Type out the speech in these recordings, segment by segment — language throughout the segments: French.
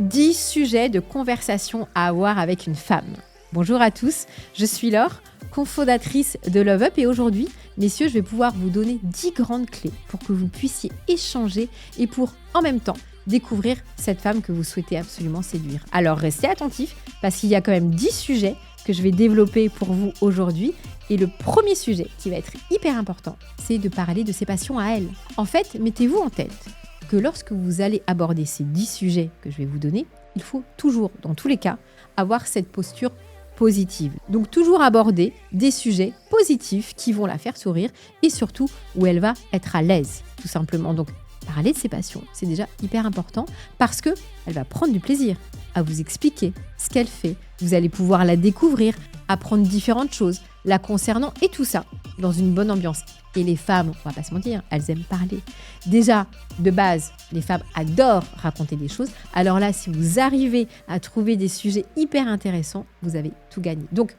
10 sujets de conversation à avoir avec une femme. Bonjour à tous, je suis Laure, cofondatrice de Love Up et aujourd'hui, messieurs, je vais pouvoir vous donner 10 grandes clés pour que vous puissiez échanger et pour, en même temps, découvrir cette femme que vous souhaitez absolument séduire. Alors restez attentifs parce qu'il y a quand même 10 sujets que je vais développer pour vous aujourd'hui. Et le premier sujet qui va être hyper important, c'est de parler de ses passions à elle. En fait, mettez-vous en tête que lorsque vous allez aborder ces 10 sujets que je vais vous donner, il faut toujours, dans tous les cas, avoir cette posture positive. Donc toujours aborder des sujets positifs qui vont la faire sourire et surtout où elle va être à l'aise, tout simplement. Donc parler de ses passions, c'est déjà hyper important parce qu'elle va prendre du plaisir à vous expliquer ce qu'elle fait. Vous allez pouvoir la découvrir, apprendre différentes choses la concernant et tout ça dans une bonne ambiance. Et les femmes, on va pas se mentir, elles aiment parler. Déjà, de base, les femmes adorent raconter des choses. Alors là, si vous arrivez à trouver des sujets hyper intéressants, vous avez tout gagné. Donc,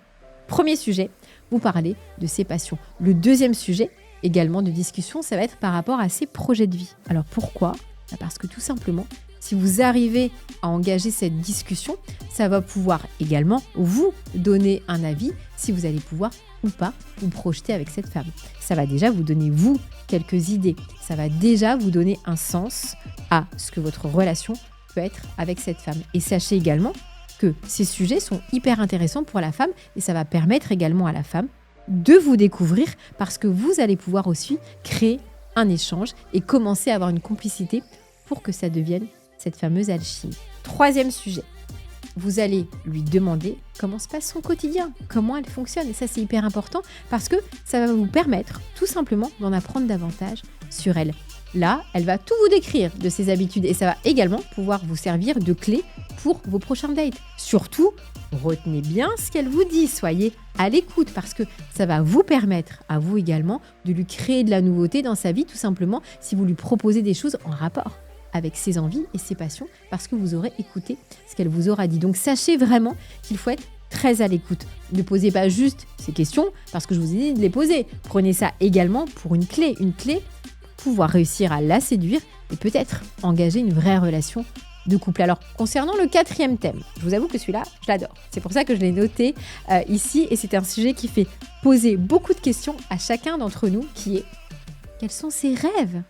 premier sujet, vous parlez de ses passions. Le deuxième sujet, également de discussion, ça va être par rapport à ses projets de vie. Alors pourquoi ? Parce que tout simplement, si vous arrivez à engager cette discussion, ça va pouvoir également vous donner un avis si vous allez pouvoir ou pas vous projeter avec cette femme. Ça va déjà vous donner, vous, quelques idées. Ça va déjà vous donner un sens à ce que votre relation peut être avec cette femme. Et sachez également que ces sujets sont hyper intéressants pour la femme et ça va permettre également à la femme de vous découvrir parce que vous allez pouvoir aussi créer un échange et commencer à avoir une complicité pour que ça devienne cette fameuse alchimie. Troisième sujet, vous allez lui demander comment se passe son quotidien, comment elle fonctionne. Et ça, c'est hyper important parce que ça va vous permettre tout simplement d'en apprendre davantage sur elle. Là, elle va tout vous décrire de ses habitudes et ça va également pouvoir vous servir de clé pour vos prochains dates. Surtout, retenez bien ce qu'elle vous dit, soyez à l'écoute parce que ça va vous permettre à vous également de lui créer de la nouveauté dans sa vie tout simplement si vous lui proposez des choses en rapport avec ses envies et ses passions parce que vous aurez écouté ce qu'elle vous aura dit. Donc sachez vraiment qu'il faut être très à l'écoute. Ne posez pas juste ces questions parce que je vous ai dit de les poser. Prenez ça également pour une clé pour pouvoir réussir à la séduire et peut-être engager une vraie relation de couple. Alors concernant le quatrième thème, je vous avoue que celui-là, je l'adore. C'est pour ça que je l'ai noté ici et c'est un sujet qui fait poser beaucoup de questions à chacun d'entre nous qui est quels sont ses rêves ?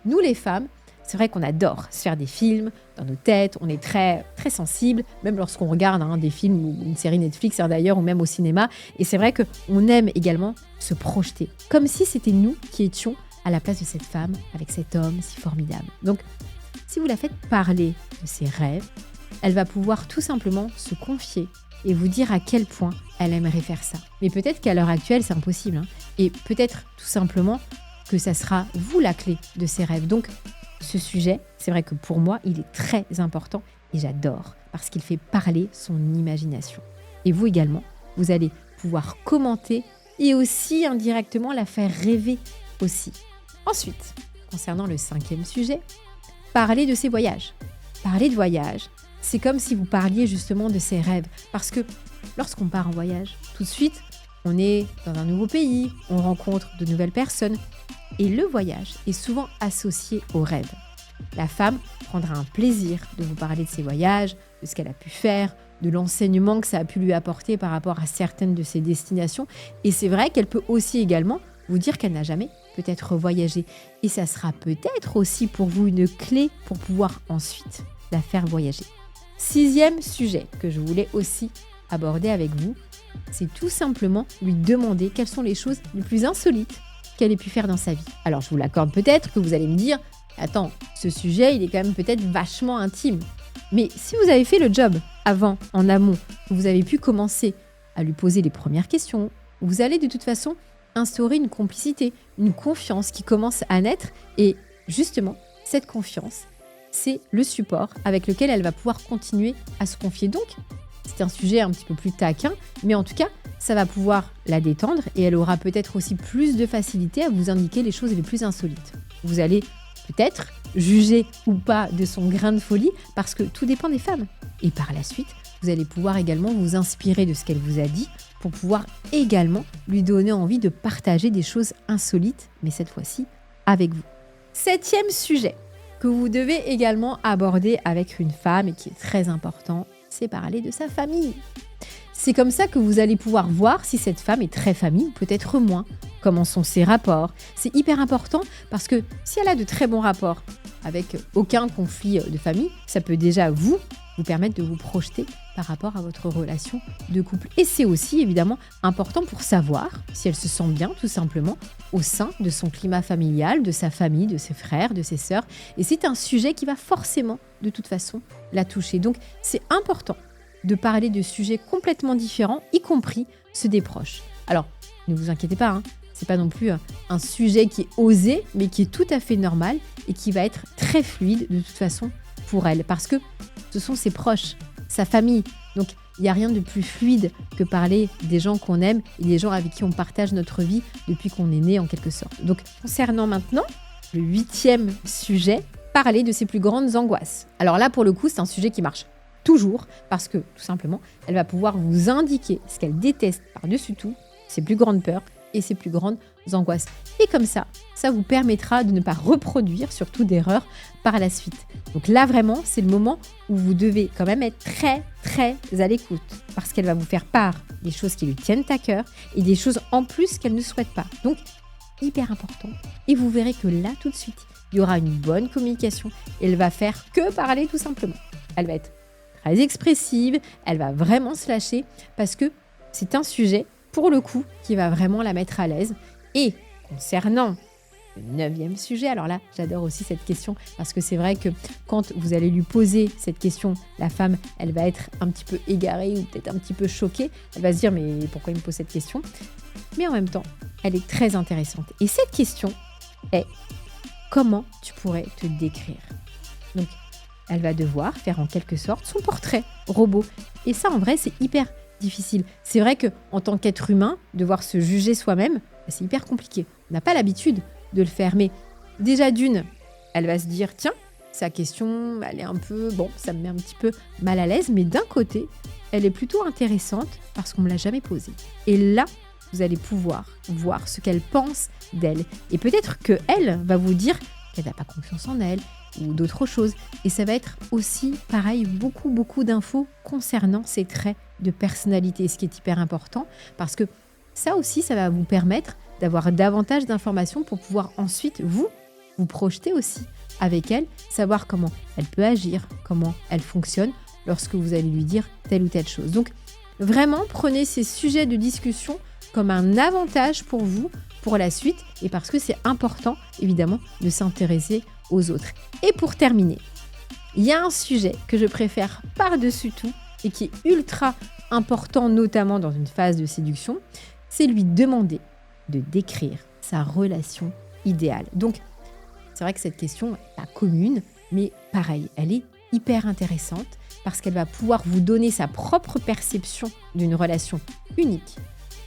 Nous les femmes, c'est vrai qu'on adore se faire des films dans nos têtes, on est très, très sensible, même lorsqu'on regarde des films ou une série Netflix d'ailleurs, ou même au cinéma. Et c'est vrai qu'on aime également se projeter, comme si c'était nous qui étions à la place de cette femme, avec cet homme si formidable. Donc, si vous la faites parler de ses rêves, elle va pouvoir tout simplement se confier et vous dire à quel point elle aimerait faire ça. Mais peut-être qu'à l'heure actuelle, c'est impossible. Et peut-être tout simplement que ça sera vous la clé de ses rêves. Donc, ce sujet, c'est vrai que pour moi, il est très important et j'adore parce qu'il fait parler son imagination. Et vous également, vous allez pouvoir commenter et aussi indirectement la faire rêver aussi. Ensuite, concernant le cinquième sujet, parler de ses voyages. Parler de voyage, c'est comme si vous parliez justement de ses rêves parce que lorsqu'on part en voyage, tout de suite, on est dans un nouveau pays, on rencontre de nouvelles personnes. Et le voyage est souvent associé au rêve. La femme prendra un plaisir de vous parler de ses voyages, de ce qu'elle a pu faire, de l'enseignement que ça a pu lui apporter par rapport à certaines de ses destinations. Et c'est vrai qu'elle peut aussi également vous dire qu'elle n'a jamais peut-être voyagé. Et ça sera peut-être aussi pour vous une clé pour pouvoir ensuite la faire voyager. Sixième sujet que je voulais aussi aborder avec vous, c'est tout simplement lui demander quelles sont les choses les plus insolites qu'elle ait pu faire dans sa vie. Alors, je vous l'accorde peut-être que vous allez me dire « Attends, ce sujet, il est quand même peut-être vachement intime. » Mais si vous avez fait le job avant, en amont, vous avez pu commencer à lui poser les premières questions, vous allez de toute façon instaurer une complicité, une confiance qui commence à naître. Et justement, cette confiance, c'est le support avec lequel elle va pouvoir continuer à se confier. Donc, c'est un sujet un petit peu plus taquin, mais en tout cas, ça va pouvoir la détendre et elle aura peut-être aussi plus de facilité à vous indiquer les choses les plus insolites. Vous allez peut-être juger ou pas de son grain de folie parce que tout dépend des femmes. Et par la suite, vous allez pouvoir également vous inspirer de ce qu'elle vous a dit pour pouvoir également lui donner envie de partager des choses insolites, mais cette fois-ci avec vous. Septième sujet, que vous devez également aborder avec une femme et qui est très important, c'est parler de sa famille. C'est comme ça que vous allez pouvoir voir si cette femme est très famille ou peut-être moins. Comment sont ses rapports? C'est hyper important parce que si elle a de très bons rapports avec aucun conflit de famille, ça peut déjà vous permettre de vous projeter par rapport à votre relation de couple. Et c'est aussi évidemment important pour savoir si elle se sent bien tout simplement au sein de son climat familial, de sa famille, de ses frères, de ses sœurs. Et c'est un sujet qui va forcément de toute façon la toucher. Donc c'est important de parler de sujets complètement différents, y compris ceux des proches. Alors, ne vous inquiétez pas, c'est pas non plus un sujet qui est osé, mais qui est tout à fait normal et qui va être très fluide de toute façon pour elle, parce que ce sont ses proches, sa famille. Donc, il n'y a rien de plus fluide que parler des gens qu'on aime et des gens avec qui on partage notre vie depuis qu'on est né en quelque sorte. Donc, concernant maintenant le 8e sujet, parler de ses plus grandes angoisses. Alors là, pour le coup, c'est un sujet qui marche toujours parce que, tout simplement, elle va pouvoir vous indiquer ce qu'elle déteste par-dessus tout, ses plus grandes peurs et ses plus grandes angoisses. Et comme ça vous permettra de ne pas reproduire surtout d'erreurs par la suite. Donc là, vraiment, c'est le moment où vous devez quand même être très, très à l'écoute parce qu'elle va vous faire part des choses qui lui tiennent à cœur et des choses en plus qu'elle ne souhaite pas. Donc, hyper important. Et vous verrez que là, tout de suite, il y aura une bonne communication et elle va faire que parler tout simplement. Elle va être très expressive, elle va vraiment se lâcher parce que c'est un sujet, pour le coup, qui va vraiment la mettre à l'aise. Et concernant le 9e sujet, alors là, j'adore aussi cette question parce que c'est vrai que quand vous allez lui poser cette question, la femme, elle va être un petit peu égarée ou peut-être un petit peu choquée. Elle va se dire, mais pourquoi il me pose cette question? Mais en même temps, elle est très intéressante. Et cette question est, comment tu pourrais te décrire? Donc, elle va devoir faire en quelque sorte son portrait robot. Et ça, en vrai, c'est hyper difficile. C'est vrai qu'en tant qu'être humain, devoir se juger soi-même, c'est hyper compliqué. On n'a pas l'habitude de le faire. Mais déjà d'une, elle va se dire, tiens, sa question, elle est un peu, ça me met un petit peu mal à l'aise. Mais d'un côté, elle est plutôt intéressante parce qu'on ne me l'a jamais posée. Et là, vous allez pouvoir voir ce qu'elle pense d'elle. Et peut-être qu'elle va vous dire qu'elle n'a pas confiance en elle ou d'autres choses. Et ça va être aussi, pareil, beaucoup d'infos concernant ses traits de personnalité, ce qui est hyper important, parce que ça aussi, ça va vous permettre d'avoir davantage d'informations pour pouvoir ensuite, vous projeter aussi avec elle, savoir comment elle peut agir, comment elle fonctionne lorsque vous allez lui dire telle ou telle chose. Donc, vraiment, prenez ces sujets de discussion comme un avantage pour vous, pour la suite, et parce que c'est important, évidemment, de s'intéresser aux autres. Et pour terminer, il y a un sujet que je préfère par-dessus tout et qui est ultra important, notamment dans une phase de séduction, c'est lui demander de décrire sa relation idéale. Donc, c'est vrai que cette question n'est pas commune, mais pareil, elle est hyper intéressante parce qu'elle va pouvoir vous donner sa propre perception d'une relation unique,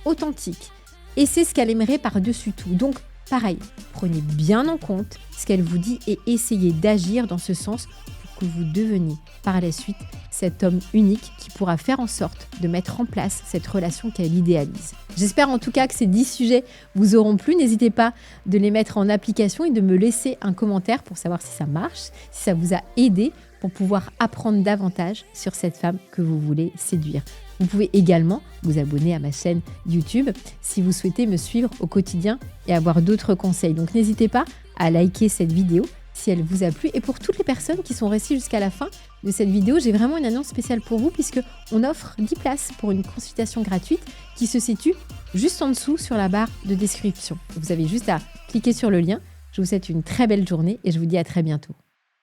authentique, et c'est ce qu'elle aimerait par-dessus tout. Donc, pareil, prenez bien en compte ce qu'elle vous dit et essayez d'agir dans ce sens pour que vous deveniez par la suite cet homme unique qui pourra faire en sorte de mettre en place cette relation qu'elle idéalise. J'espère en tout cas que ces 10 sujets vous auront plu. N'hésitez pas de les mettre en application et de me laisser un commentaire pour savoir si ça marche, si ça vous a aidé pour pouvoir apprendre davantage sur cette femme que vous voulez séduire. Vous pouvez également vous abonner à ma chaîne YouTube si vous souhaitez me suivre au quotidien et avoir d'autres conseils. Donc n'hésitez pas à liker cette vidéo si elle vous a plu. Et pour toutes les personnes qui sont restées jusqu'à la fin de cette vidéo, j'ai vraiment une annonce spéciale pour vous puisqu'on offre 10 places pour une consultation gratuite qui se situe juste en dessous sur la barre de description. Vous avez juste à cliquer sur le lien. Je vous souhaite une très belle journée et je vous dis à très bientôt.